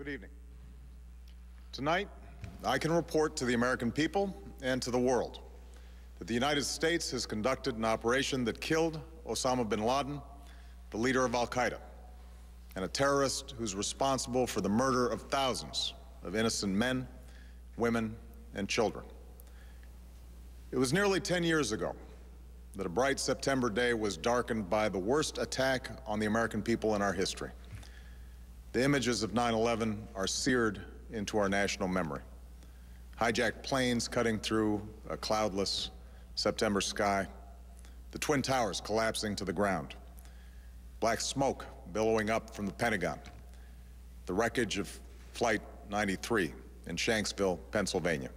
Good evening. Tonight, I can report to the American people and to the world that the United States has conducted an operation that killed Osama bin Laden, the leader of Al-Qaeda, and a terrorist who's responsible for the murder of thousands of innocent men, women, and children. It was nearly 10 years ago that a bright September day was darkened by the worst attack on the American people in our history. The images of 9/11 are seared into our national memory. Hijacked planes cutting through a cloudless September sky, the Twin Towers collapsing to the ground, black smoke billowing up from the Pentagon, the wreckage of Flight 93 in Shanksville, Pennsylvania,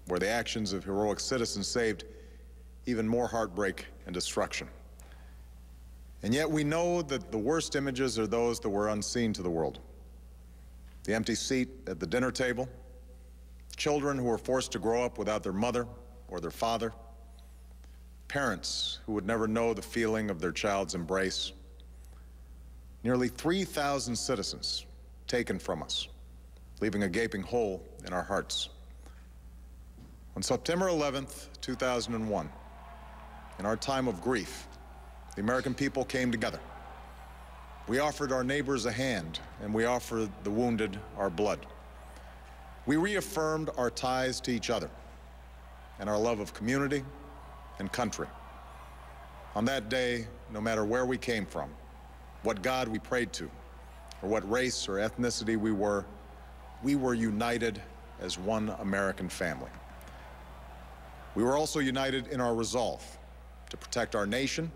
where the actions of heroic citizens saved even more heartbreak and destruction. And yet we know that the worst images are those that were unseen to the world. The empty seat at the dinner table, children who were forced to grow up without their mother or their father, parents who would never know the feeling of their child's embrace, nearly 3,000 citizens taken from us, leaving a gaping hole in our hearts. On September 11th, 2001, in our time of grief, the American people came together. We offered our neighbors a hand, and we offered the wounded our blood. We reaffirmed our ties to each other and our love of community and country. On that day, no matter where we came from, what God we prayed to, or what race or ethnicity we were united as one American family. We were also united in our resolve to protect our nation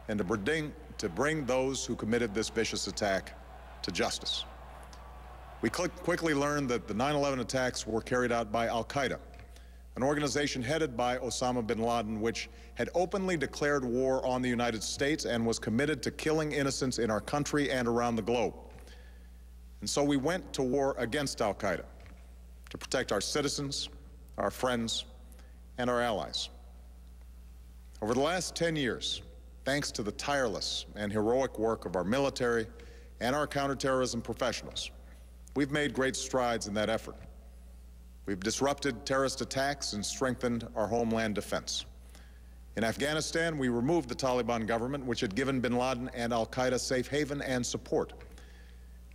and to bring those who committed this vicious attack to justice. We quickly learned that the 9/11 attacks were carried out by Al-Qaeda, an organization headed by Osama bin Laden, which had openly declared war on the United States and was committed to killing innocents in our country and around the globe. And so we went to war against Al-Qaeda to protect our citizens, our friends, and our allies. Over the last 10 years, thanks to the tireless and heroic work of our military and our counterterrorism professionals, we've made great strides in that effort. We've disrupted terrorist attacks and strengthened our homeland defense. In Afghanistan, we removed the Taliban government, which had given bin Laden and Al-Qaeda safe haven and support.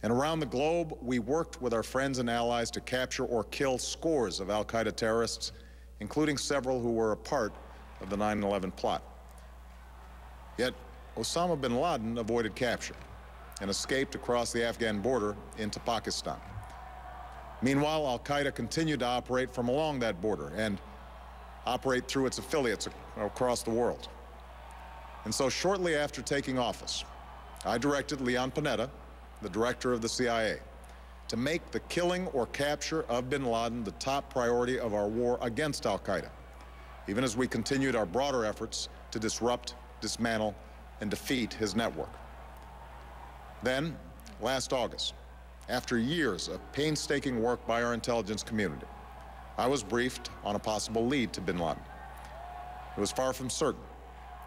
And around the globe, we worked with our friends and allies to capture or kill scores of Al-Qaeda terrorists, including several who were a part of the 9/11 plot. Yet, Osama bin Laden avoided capture and escaped across the Afghan border into Pakistan. Meanwhile, Al-Qaeda continued to operate from along that border and operate through its affiliates across the world. And so shortly after taking office, I directed Leon Panetta, the director of the CIA, to make the killing or capture of bin Laden the top priority of our war against Al-Qaeda, even as we continued our broader efforts to disrupt, dismantle, and defeat his network. Then, last August, after years of painstaking work by our intelligence community, I was briefed on a possible lead to bin Laden. It was far from certain,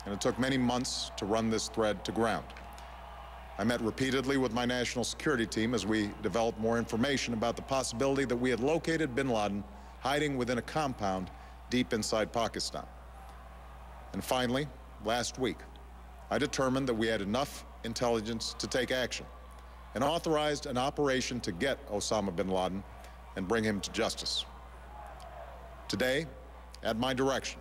and it took many months to run this thread to ground. I met repeatedly with my national security team as we developed more information about the possibility that we had located bin Laden hiding within a compound deep inside Pakistan. And finally, last week, I determined that we had enough intelligence to take action and authorized an operation to get Osama bin Laden and bring him to justice. Today, at my direction,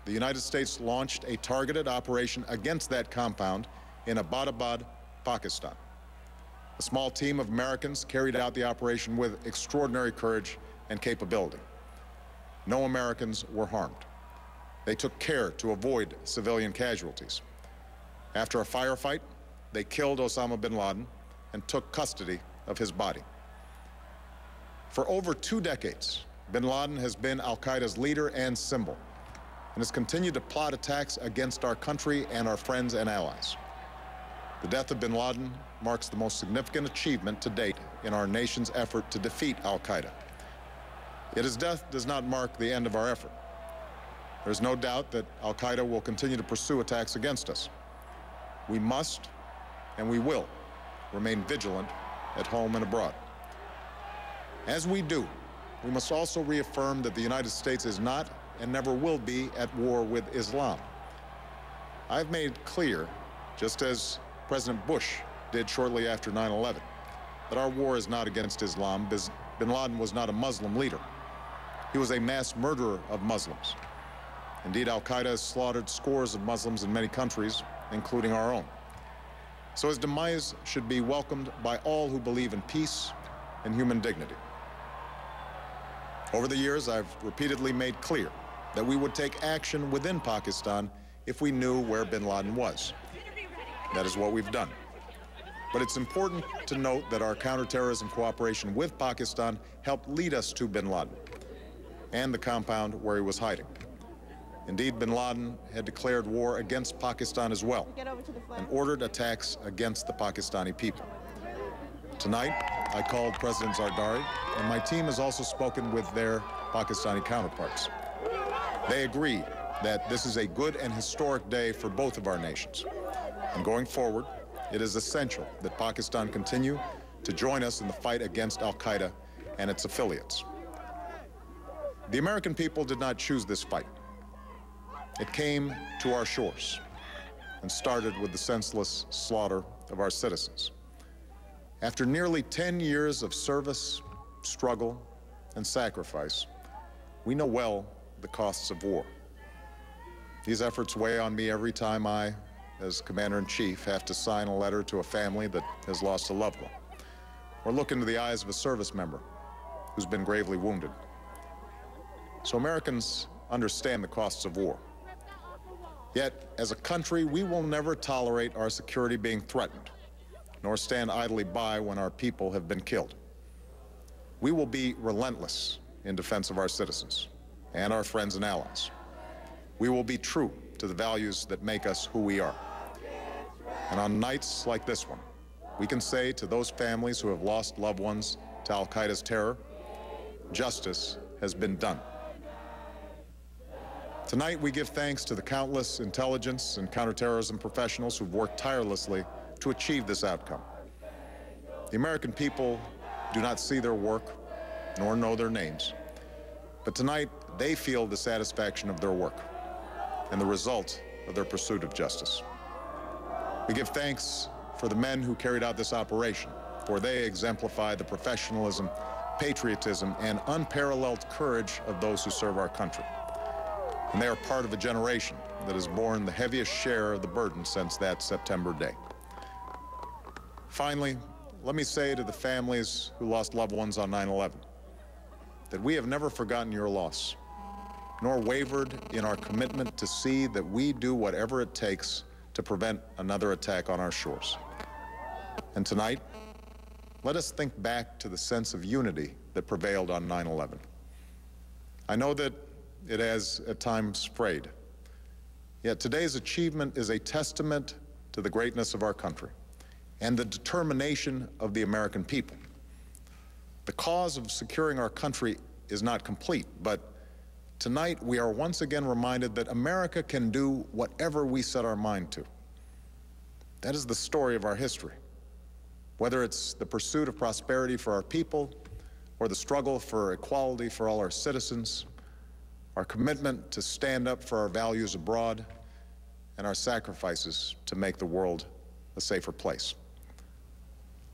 the United States launched a targeted operation against that compound in Abbottabad, Pakistan. A small team of Americans carried out the operation with extraordinary courage and capability. No Americans were harmed. They took care to avoid civilian casualties. After a firefight, they killed Osama bin Laden and took custody of his body. For over 2 decades, bin Laden has been Al-Qaeda's leader and symbol, and has continued to plot attacks against our country and our friends and allies. The death of bin Laden marks the most significant achievement to date in our nation's effort to defeat Al-Qaeda. Yet his death does not mark the end of our effort. There's no doubt that Al-Qaeda will continue to pursue attacks against us. We must, and we will, remain vigilant at home and abroad. As we do, we must also reaffirm that the United States is not and never will be at war with Islam. I've made clear, just as President Bush did shortly after 9/11, that our war is not against Islam. Bin Laden was not a Muslim leader. He was a mass murderer of Muslims. Indeed, Al-Qaeda has slaughtered scores of Muslims in many countries, including our own. So his demise should be welcomed by all who believe in peace and human dignity. Over the years, I've repeatedly made clear that we would take action within Pakistan if we knew where bin Laden was. That is what we've done. But it's important to note that our counterterrorism cooperation with Pakistan helped lead us to bin Laden and the compound where he was hiding. Indeed, bin Laden had declared war against Pakistan as well and ordered attacks against the Pakistani people. Tonight, I called President Zardari, and my team has also spoken with their Pakistani counterparts. They agree that this is a good and historic day for both of our nations. And going forward, it is essential that Pakistan continue to join us in the fight against Al-Qaeda and its affiliates. The American people did not choose this fight. It came to our shores and started with the senseless slaughter of our citizens. After nearly 10 years of service, struggle, and sacrifice, we know well the costs of war. These efforts weigh on me every time I, as Commander-in-Chief, have to sign a letter to a family that has lost a loved one, or look into the eyes of a service member who's been gravely wounded. So Americans understand the costs of war. Yet, as a country, we will never tolerate our security being threatened, nor stand idly by when our people have been killed. We will be relentless in defense of our citizens and our friends and allies. We will be true to the values that make us who we are. And on nights like this one, we can say to those families who have lost loved ones to Al-Qaeda's terror, justice has been done. Tonight, we give thanks to the countless intelligence and counterterrorism professionals who've worked tirelessly to achieve this outcome. The American people do not see their work, nor know their names, but tonight, they feel the satisfaction of their work and the result of their pursuit of justice. We give thanks for the men who carried out this operation, for they exemplify the professionalism, patriotism, and unparalleled courage of those who serve our country. And they are part of a generation that has borne the heaviest share of the burden since that September day. Finally, let me say to the families who lost loved ones on 9/11 that we have never forgotten your loss, nor wavered in our commitment to see that we do whatever it takes to prevent another attack on our shores. And tonight, let us think back to the sense of unity that prevailed on 9/11. I know that it has at times frayed, yet today's achievement is a testament to the greatness of our country and the determination of the American people. The cause of securing our country is not complete, but tonight we are once again reminded that America can do whatever we set our mind to. That is the story of our history. Whether it's the pursuit of prosperity for our people or the struggle for equality for all our citizens, our commitment to stand up for our values abroad, and our sacrifices to make the world a safer place.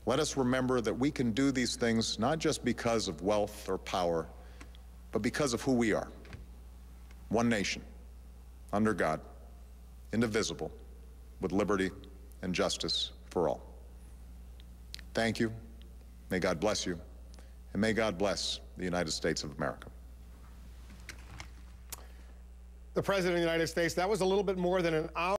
Let us remember that we can do these things not just because of wealth or power, but because of who we are. One nation, under God, indivisible, with liberty and justice for all. Thank you. May God bless you, and may God bless the United States of America. The President of the United States, that was a little bit more than an hour.